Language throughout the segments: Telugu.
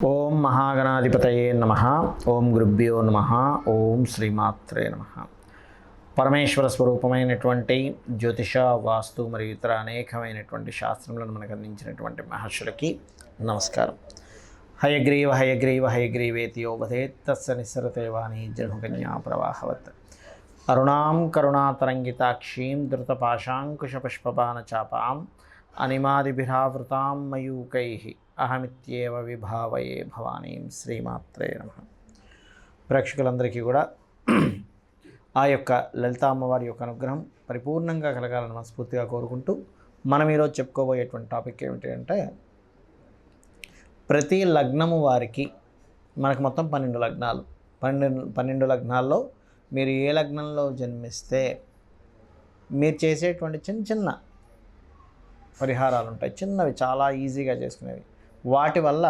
ఓం మహాగణాధిపతయే నమః. ఓం గురుభ్యో నమః. ఓం శ్రీమాత్రే నమః. పరమేశ్వర స్వరూపమైనటువంటి జ్యోతిష, వాస్తు మరియు ఇతర అనేకమైనటువంటి శాస్త్రములను మనకు అందించినటువంటి మహర్షులకి నమస్కారం. హయగ్రీవ హయగ్రీవ హయగ్రీవేతి యో వదేత్ తస్య నిస్సరతే వాణి జనుకన్యా ప్రవాహవత్. అరుణాం కరుణాతరంగితాక్షీం ధృతపాశాంకుశపుష్పబాణచాపాం అనిమాదిభిరావృతాం మయూకైః అహమిత్యేవ విభావయే భవానీం. శ్రీమాత్రే నమః. ప్రేక్షకులందరికీ కూడా ఆ యొక్క లలిత అమ్మవారి యొక్క అనుగ్రహం పరిపూర్ణంగా కలగాలని మనస్ఫూర్తిగా కోరుకుంటూ మనం ఈరోజు చెప్పుకోబోయేటువంటి టాపిక్ ఏమిటి అంటే, ప్రతి లగ్నము వారికి మనకు మొత్తం 12 లగ్నాలు. 12 లగ్నాల్లో మీరు ఏ లగ్నంలో జన్మిస్తే మీరు చేసేటువంటి చిన్న చిన్న పరిహారాలు ఉంటాయి, చిన్నవి, చాలా ఈజీగా చేసుకునేవి. వాటి వల్ల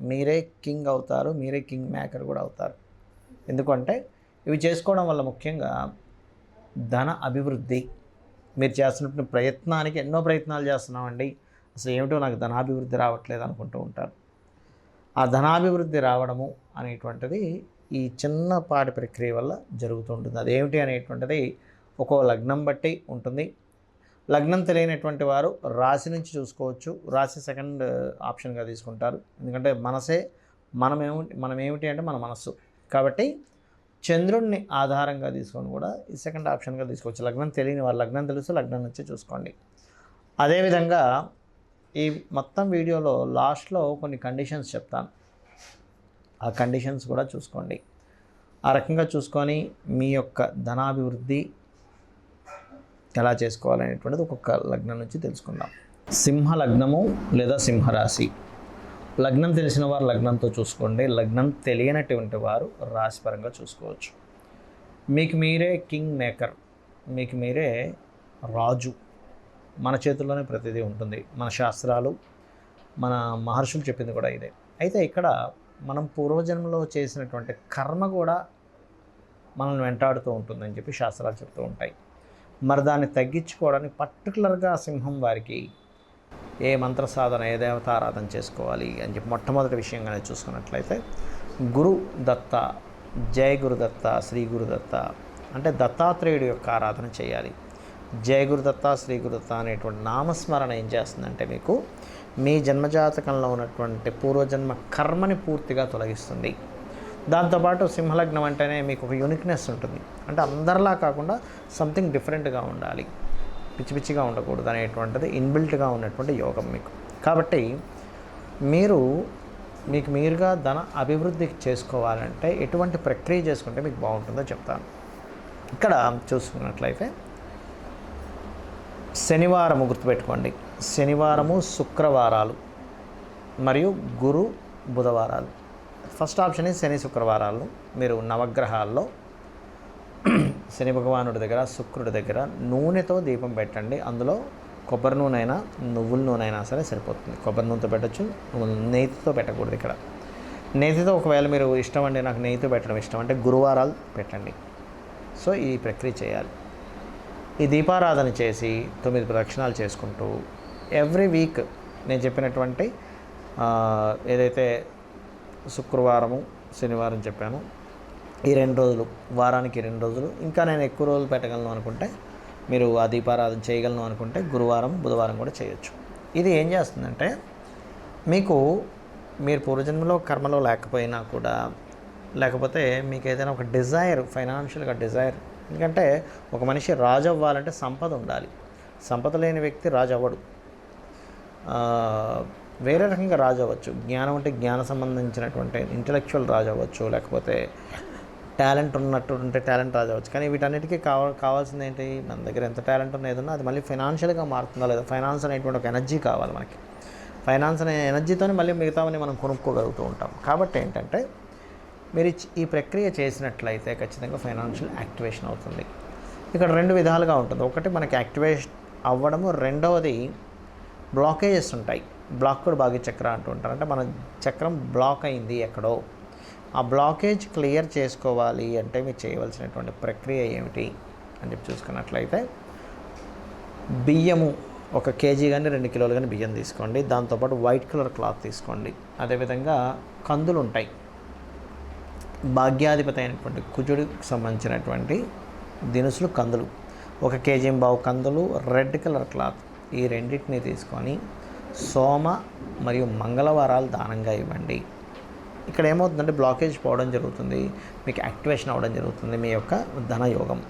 మీరే కింగ్ అవుతారు, మీరే కింగ్ మేకర్ కూడా అవుతారు. ఎందుకంటే ఇవి చేసుకోవడం వల్ల ముఖ్యంగా ధన అభివృద్ధి. మీరు చేస్తున్న ప్రయత్నానికి ఎన్నో ప్రయత్నాలు చేస్తున్నామండి, అసలు ఏమిటో నాకు ధనాభివృద్ధి రావట్లేదు అనుకుంటూ ఉంటారు. ఆ ధనాభివృద్ధి రావడము అనేటువంటిది ఈ చిన్నపాటి ప్రక్రియ వల్ల జరుగుతుంటుంది. అదేమిటి అనేటువంటిది ఒక్కో లగ్నం బట్టి ఉంటుంది. లగ్నం తెలియనటువంటి వారు రాశి నుంచి చూసుకోవచ్చు. రాశి సెకండ్ ఆప్షన్గా తీసుకుంటారు. ఎందుకంటే మనమేమిటి అంటే మన మనస్సు. కాబట్టి చంద్రుడిని ఆధారంగా తీసుకొని కూడా ఈ సెకండ్ ఆప్షన్గా తీసుకోవచ్చు. లగ్నం తెలియని వారు లగ్నం తెలుసు, లగ్నం నుంచి చూసుకోండి. అదేవిధంగా ఈ మొత్తం వీడియోలో లాస్ట్లో కొన్ని కండిషన్స్ చెప్తాను. ఆ కండిషన్స్ కూడా చూసుకోండి. ఆ రకంగా చూసుకొని మీ యొక్క ధనాభివృద్ధి ఎలా చేసుకోవాలనేటువంటిది ఒక్కొక్క లగ్నం నుంచి తెలుసుకుందాం. సింహ లగ్నము లేదా సింహరాశి. లగ్నం తెలిసిన వారు లగ్నంతో చూసుకోండి. లగ్నం తెలియనటువంటి వారు రాశిపరంగా చూసుకోవచ్చు. మీకు మీరే కింగ్ మేకర్, మీకు మీరే రాజు. మన చేతుల్లోనే ప్రతిదీ ఉంటుంది. మన శాస్త్రాలు, మన మహర్షులు చెప్పింది కూడా ఇదే. అయితే ఇక్కడ మనం పూర్వజన్మలో చేసినటువంటి కర్మ కూడా మనల్ని వెంటాడుతూ ఉంటుందని చెప్పి శాస్త్రాలు చెప్తూ ఉంటాయి. మరి దాన్ని తగ్గించుకోవడానికి పర్టికులర్గా సింహం వారికి ఏ మంత్ర సాధన, ఏ దేవతారాధన చేసుకోవాలి అని చెప్పి మొట్టమొదటి విషయంగానే చూసుకున్నట్లయితే గురు దత్త, జయ గురుదత్త, శ్రీ గురుదత్త అంటే దత్తాత్రేయుడు యొక్క ఆరాధన చేయాలి. జయ గురుదత్త, శ్రీ గురుదత్త అనేటువంటి నామస్మరణ ఏం చేస్తుందంటే మీకు మీ జన్మజాతకంలో ఉన్నటువంటి పూర్వజన్మ కర్మని పూర్తిగా తొలగిస్తుంది. దాంతోపాటు సింహలగ్నం అంటేనే మీకు ఒక యూనిక్నెస్ ఉంటుంది. అంటే అందరిలా కాకుండా సంథింగ్ డిఫరెంట్గా ఉండాలి, పిచ్చి పిచ్చిగా ఉండకూడదు అనేటువంటిది ఇన్బిల్ట్గా ఉన్నటువంటి యోగం మీకు. కాబట్టి మీకు మీరుగా ధన అభివృద్ధి చేసుకోవాలంటే ఎటువంటి ప్రక్రియ చేసుకుంటే మీకు బాగుంటుందో చెప్తాను. ఇక్కడ చూసుకున్నట్లయితే శనివారము గుర్తుపెట్టుకోండి. శనివారము, శుక్రవారాలు మరియు గురు బుధవారాలు. ఫస్ట్ ఆప్షన్ శని శుక్రవారాలు మీరు నవగ్రహాల్లో శని భగవానుడి దగ్గర, శుక్రుడి దగ్గర నూనెతో దీపం పెట్టండి. అందులో కొబ్బరి నూనె అయినా నువ్వుల నూనె అయినా సరే సరిపోతుంది. కొబ్బరి నూనెతో పెట్టచ్చు, నెయ్యితో పెట్టకూడదు. ఇక్కడ నెయ్యితో ఒకవేళ మీరు ఇష్టం అండి నాకు నెయ్యితో పెట్టడం ఇష్టం అంటే గురువారాలు పెట్టండి. సో ఈ ప్రక్రియ చేయాలి. ఈ దీపారాధన చేసి 9 ప్రదక్షిణాలు చేసుకుంటూ ఎవ్రీ వీక్ నేను చెప్పినటువంటి ఏదైతే శుక్రవారము, శనివారం చెప్పాను, ఈ 2 రోజులు, వారానికి 2 రోజులు, ఇంకా నేను ఎక్కువ రోజులు పెట్టగలను అనుకుంటే మీరు ఆ దీపారాధన చేయగలను అనుకుంటే గురువారం, బుధవారం కూడా చేయొచ్చు. ఇది ఏం చేస్తుందంటే మీరు పూర్వజన్మలో కర్మలో లేకపోయినా కూడా, లేకపోతే మీకు ఏదైనా ఒక డిజైర్, ఫైనాన్షియల్గా డిజైర్. ఎందుకంటే ఒక మనిషి రాజు అవ్వాలంటే సంపద ఉండాలి. సంపద లేని వ్యక్తి రాజు అవ్వడు. వేరే రకంగా రాజు అవ్వచ్చు. జ్ఞానం అంటే జ్ఞాన సంబంధించినటువంటి ఇంటలెక్చువల్ రాజు అవ్వచ్చు, లేకపోతే టాలెంట్ ఉన్నట్టు ఉంటే టాలెంట్ రాజు అవ్వచ్చు. కానీ వీటన్నిటికీ కావాల్సింది ఏంటి? మన దగ్గర ఎంత టాలెంట్ ఉన్న ఏదన్నా అది మళ్ళీ ఫైనాన్షియల్గా మారుతుందా లేదా? ఫైనాన్స్ అనేటువంటి ఒక ఎనర్జీ కావాలి మనకి. ఫైనాన్స్ అనే ఎనర్జీతోనే మళ్ళీ మిగతావన్నీ మనం కొనుక్కోగలుగుతూ ఉంటాం. కాబట్టి ఏంటంటే మీరు ఈ ప్రక్రియ చేసినట్లయితే ఖచ్చితంగా ఫైనాన్షియల్ యాక్టివేషన్ అవుతుంది. ఇక్కడ 2 విధాలుగా ఉంటుంది. ఒకటి మనకి యాక్టివేషన్ అవ్వడము, రెండవది బ్లాకేజెస్ ఉంటాయి. బ్లాక్డ్ భాగ్య చక్ర అంటూ ఉంటారు. అంటే మన చక్రం బ్లాక్ అయింది ఎక్కడో, ఆ బ్లాకేజ్ క్లియర్ చేసుకోవాలి అంటే మీరు చేయవలసినటువంటి ప్రక్రియ ఏమిటి అని చెప్పి చూసుకున్నట్లయితే బియ్యము 1 కేజీ కానీ 2 కిలోలు కానీ బియ్యం తీసుకోండి. దాంతోపాటు వైట్ కలర్ క్లాత్ తీసుకోండి. అదేవిధంగా కందులు ఉంటాయి, భాగ్యాధిపతి అయినటువంటి కుజుడికి సంబంధించినటువంటి దినుసులు కందులు, 1 కేజీ బావు కందులు, రెడ్ కలర్ క్లాత్, ఈ రెండింటిని తీసుకొని సోమ మరియు మంగళవారాలు దానంగా ఇవ్వండి. ఇక్కడ ఏమవుతుందంటే బ్లాకేజ్ పోవడం జరుగుతుంది, మీకు యాక్టివేషన్ అవ్వడం జరుగుతుంది మీ యొక్క ధనయోగం.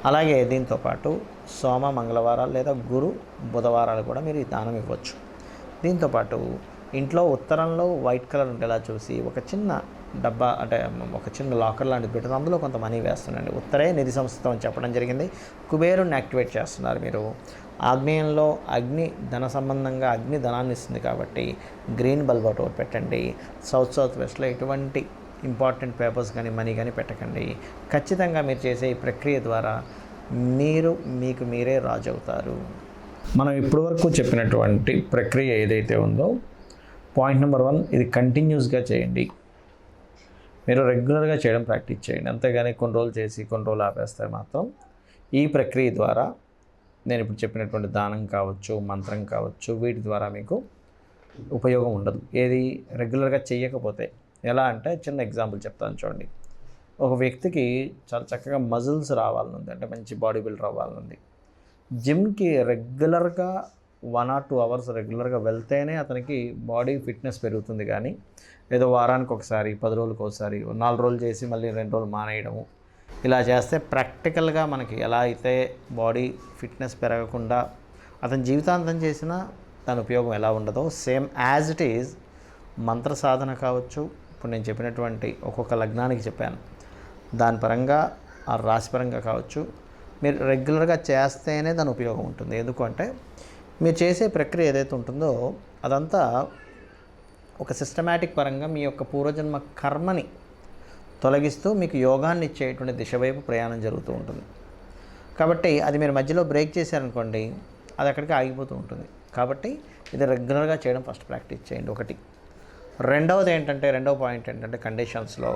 అలాగే దీంతోపాటు సోమ మంగళవారాలు లేదా గురు బుధవారాలు కూడా మీరు ఈ దానం ఇవ్వచ్చు. దీంతోపాటు ఇంట్లో ఉత్తరంలో వైట్ కలర్ ఉండేలా చూసి ఒక చిన్న డబ్బా అంటే ఒక చిన్న లాకర్ లాంటిది పెట్టి అందులో కొంత మనీ వేస్తుండండి. ఉత్తరే నిధి సంస్థ అని చెప్పడం జరిగింది. కుబేరుని యాక్టివేట్ చేస్తున్నారు మీరు. ఆగ్నేయంలో అగ్ని ధన సంబంధంగా అగ్ని ధనాన్ని ఇస్తుంది కాబట్టి గ్రీన్ బల్బ్ ఒకటి పెట్టండి. సౌత్ వెస్ట్లో ఎటువంటి ఇంపార్టెంట్ పేపర్స్ కానీ మనీ కానీ పెట్టకండి. ఖచ్చితంగా మీరు చేసే ఈ ప్రక్రియ ద్వారా మీకు మీరే రాజు అవుతారు. మనం ఇప్పటివరకు చెప్పినటువంటి ప్రక్రియ ఏదైతే ఉందో పాయింట్ నెంబర్ 1, ఇది కంటిన్యూస్గా చేయండి. మీరు రెగ్యులర్గా చేయడం ప్రాక్టీస్ చేయండి. అంతేగాని కొన్ని రోజులు చేసి కొన్ని రోజులు ఆపేస్తే మాత్రం ఈ ప్రక్రియ ద్వారా నేను ఇప్పుడు చెప్పినటువంటి దానం కావచ్చు, మంత్రం కావచ్చు, వీటి ద్వారా మీకు ఉపయోగం ఉండదు. ఏది రెగ్యులర్గా చేయకపోతే. ఎలా అంటే చిన్న ఎగ్జాంపుల్ చెప్తాను చూడండి. ఒక వ్యక్తికి చాలా చక్కగా మజిల్స్ రావాలనుంది, అంటే మంచి బాడీ బిల్డర్ అవ్వాలనుంది. జిమ్కి రెగ్యులర్గా 1 or 2 అవర్స్ రెగ్యులర్గా వెళ్తేనే అతనికి బాడీ ఫిట్నెస్ పెరుగుతుంది. కానీ ఏదో వారానికి ఒకసారి, 10 రోజులకు ఒకసారి, 4 రోజులు చేసి మళ్ళీ 2 రోజులు మానేయడము, ఇలా చేస్తే ప్రాక్టికల్గా మనకి ఎలా అయితే బాడీ ఫిట్నెస్ పెరగకుండా అతని జీవితాంతం చేసినా దాని ఉపయోగం ఎలా ఉండదో, సేమ్ యాజ్ ఇట్ ఈజ్ మంత్ర సాధన కావచ్చు. ఇప్పుడు నేను చెప్పినటువంటి ఒక్కొక్క లగ్నానికి చెప్పాను, దాని పరంగా ఆ రాశి పరంగా కావచ్చు, మీరు రెగ్యులర్గా చేస్తేనే దాని ఉపయోగం ఉంటుంది. ఎందుకంటే మీరు చేసే ప్రక్రియ ఏదైతే ఉంటుందో అదంతా ఒక సిస్టమేటిక్ పరంగా మీ యొక్క పూర్వజన్మ కర్మని తొలగిస్తూ మీకు యోగాన్ని ఇచ్చేటువంటి దిశ వైపు ప్రయాణం జరుగుతూ ఉంటుంది. కాబట్టి అది మీరు మధ్యలో బ్రేక్ చేశారనుకోండి, అది అక్కడికి ఆగిపోతూ ఉంటుంది. కాబట్టి ఇది రెగ్యులర్గా చేయడం ఫస్ట్ ప్రాక్టీస్ చేయండి. ఒకటి. రెండవ పాయింట్ ఏంటంటే కండిషన్స్లో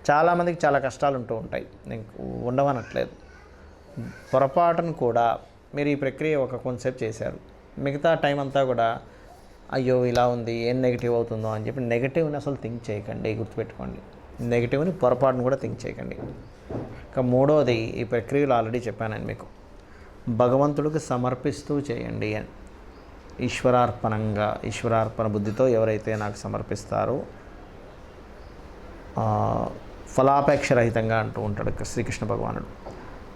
చాలామందికి చాలా కష్టాలు ఉంటూ ఉంటాయి, నేను ఉండవనట్లేదు. పొరపాటును కూడా మీరు ఈ ప్రక్రియ కొంతసేపు చేశారు, మిగతా టైం అంతా కూడా అయ్యో ఇలా ఉంది, ఏం నెగిటివ్ అవుతుందో అని చెప్పి నెగిటివ్ని అసలు థింక్ చేయకండి. గుర్తుపెట్టుకోండి, నెగిటివ్ని పొరపాటును కూడా థింక్ చేయకండి. ఇంకా మూడవది, ఈ ప్రక్రియలో ఆల్రెడీ చెప్పాను మీకు, భగవంతుడికి సమర్పిస్తూ చేయండి అని. ఈశ్వరార్పణ బుద్ధితో ఎవరైతే నాకు సమర్పిస్తారో ఫలాపేక్ష రహితంగా అంటూ ఉంటాడు శ్రీకృష్ణ భగవానుడు,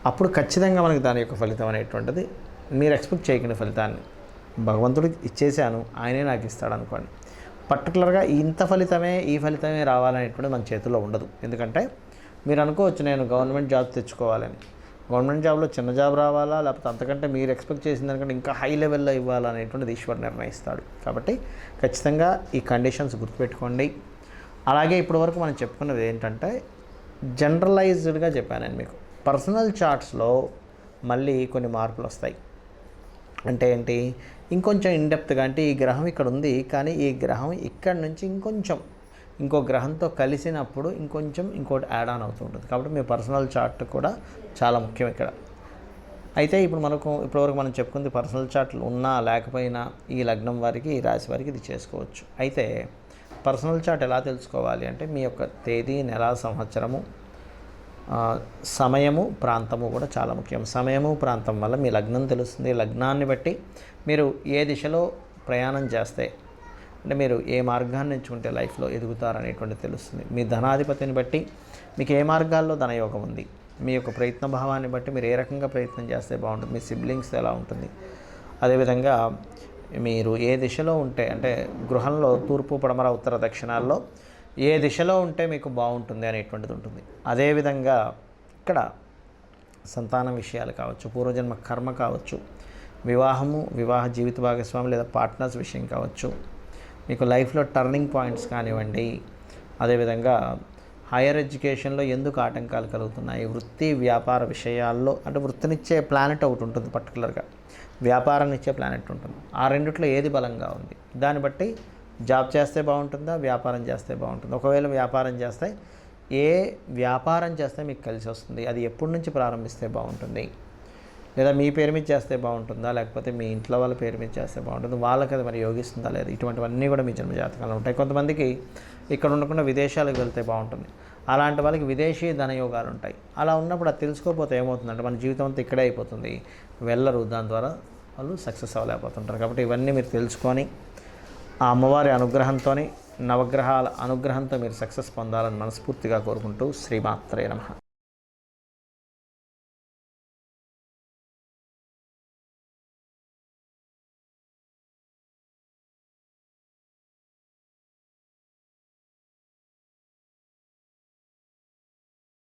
అప్పుడు ఖచ్చితంగా మనకి దాని యొక్క ఫలితం అనేటువంటిది మీరు ఎక్స్పెక్ట్ చేయకండి. ఫలితాన్ని భగవంతుడికి ఇచ్చేసాను, ఆయనే నాకు ఇస్తాడు అనుకోండి. పర్టికులర్గా ఇంత ఫలితమే, ఈ ఫలితమే రావాలనేటువంటిది మన చేతుల్లో ఉండదు. ఎందుకంటే మీరు అనుకోవచ్చు నేను గవర్నమెంట్ జాబ్ తెచ్చుకోవాలని, గవర్నమెంట్ జాబ్లో చిన్న జాబ్ రావాలా, లేకపోతే అంతకంటే మీరు ఎక్స్పెక్ట్ చేసిన దానికంటే ఇంకా హై లెవెల్లో ఇవ్వాలనేటువంటిది ఈశ్వరుడు నిర్ణయిస్తాడు. కాబట్టి ఖచ్చితంగా ఈ కండిషన్స్ గుర్తుపెట్టుకోండి. అలాగే ఇప్పటివరకు మనం చెప్పుకున్నది ఏంటంటే జనరలైజ్డ్గా చెప్పాను నేను మీకు. పర్సనల్ చార్ట్స్లో మళ్ళీ కొన్ని మార్పులు వస్తాయి. అంటే ఏంటి, ఇంకొంచెం ఇన్డెప్త్గా, అంటే ఈ గ్రహం ఇక్కడ ఉంది కానీ ఈ గ్రహం ఇక్కడ నుంచి ఇంకో గ్రహంతో కలిసినప్పుడు ఇంకోటి యాడ్ ఆన్ అవుతూ ఉంటుంది. కాబట్టి మీ పర్సనల్ చార్ట్ కూడా చాలా ముఖ్యం ఇక్కడ. అయితే ఇప్పటివరకు మనం చెప్పుకుంది పర్సనల్ చార్ట్లు ఉన్నా లేకపోయినా ఈ లగ్నం వారికి, ఈ రాశి వారికి ఇది చేసుకోవచ్చు. అయితే పర్సనల్ చార్ట్ ఎలా తెలుసుకోవాలి అంటే మీ యొక్క తేదీ, నెల, సంవత్సరము, సమయము, ప్రాంతము కూడా చాలా ముఖ్యం. సమయము, ప్రాంతం వల్ల మీ లగ్నం తెలుస్తుంది. లగ్నాన్ని బట్టి మీరు ఏ దిశలో ప్రయాణం చేస్తే, అంటే మీరు ఏ మార్గాన్ని ఎంచుకుంటే లైఫ్లో ఎదుగుతారనేటువంటిది తెలుస్తుంది. మీ ధనాధిపతిని బట్టి మీకు ఏ మార్గాల్లో ధనయోగం ఉంది, మీ యొక్క ప్రయత్న భావాన్ని బట్టి మీరు ఏ రకంగా ప్రయత్నం చేస్తే బాగుంటుంది, మీ సిబ్లింగ్స్ ఎలా ఉంటుంది, అదేవిధంగా మీరు ఏ దిశలో ఉంటే, అంటే గృహంలో తూర్పు, పడమర, ఉత్తర, దక్షిణాల్లో ఏ దిశలో ఉంటే మీకు బాగుంటుంది అనేటువంటిది ఉంటుంది. అదేవిధంగా ఇక్కడ సంతానం విషయాలు కావచ్చు, పూర్వజన్మ కర్మ కావచ్చు, వివాహ జీవిత భాగస్వామి లేదా పార్ట్నర్స్ విషయం కావచ్చు, మీకు లైఫ్లో టర్నింగ్ పాయింట్స్ కానివ్వండి, అదేవిధంగా హైయర్ ఎడ్యుకేషన్లో ఎందుకు ఆటంకాలు కలుగుతున్నాయి, వృత్తి వ్యాపార విషయాల్లో, అంటే వృత్తినిచ్చే ప్లానెట్ ఒకటి ఉంటుంది, పర్టికులర్గా వ్యాపారాన్ని ఇచ్చే ప్లానెట్ ఉంటుంది. ఆ రెండిట్లో ఏది బలంగా ఉంది, దాన్ని బట్టి జాబ్ చేస్తే బాగుంటుందా, వ్యాపారం చేస్తే బాగుంటుంది. ఒకవేళ వ్యాపారం చేస్తే ఏ వ్యాపారం చేస్తే మీకు కలిసి వస్తుంది, అది ఎప్పటి నుంచి ప్రారంభిస్తే బాగుంటుంది, లేదా మీ పేరు మీద చేస్తే బాగుంటుందా, లేకపోతే మీ ఇంట్లో వాళ్ళ పేరు మీద చేస్తే బాగుంటుంది, వాళ్ళకి అది మరి యోగిస్తుందా లేదా, ఇటువంటివన్నీ కూడా మీ జన్మజాతకాలు ఉంటాయి. కొంతమందికి ఇక్కడ ఉండకుండా విదేశాలకు వెళ్తే బాగుంటుంది, అలాంటి వాళ్ళకి విదేశీ ధనయోగాలు ఉంటాయి. అలా ఉన్నప్పుడు అది తెలుసుకోకపోతే ఏమవుతుందంటే మన జీవితం అంతా ఇక్కడే అయిపోతుంది, వెళ్ళరు, దాని ద్వారా వాళ్ళు సక్సెస్ అవ్వలేకపోతుంటారు. కాబట్టి ఇవన్నీ మీరు తెలుసుకొని ఆ అమ్మవారి అనుగ్రహంతో, నవగ్రహాల అనుగ్రహంతో మీరు సక్సెస్ పొందాలని మనస్ఫూర్తిగా కోరుకుంటూ శ్రీమాత్రే నమః.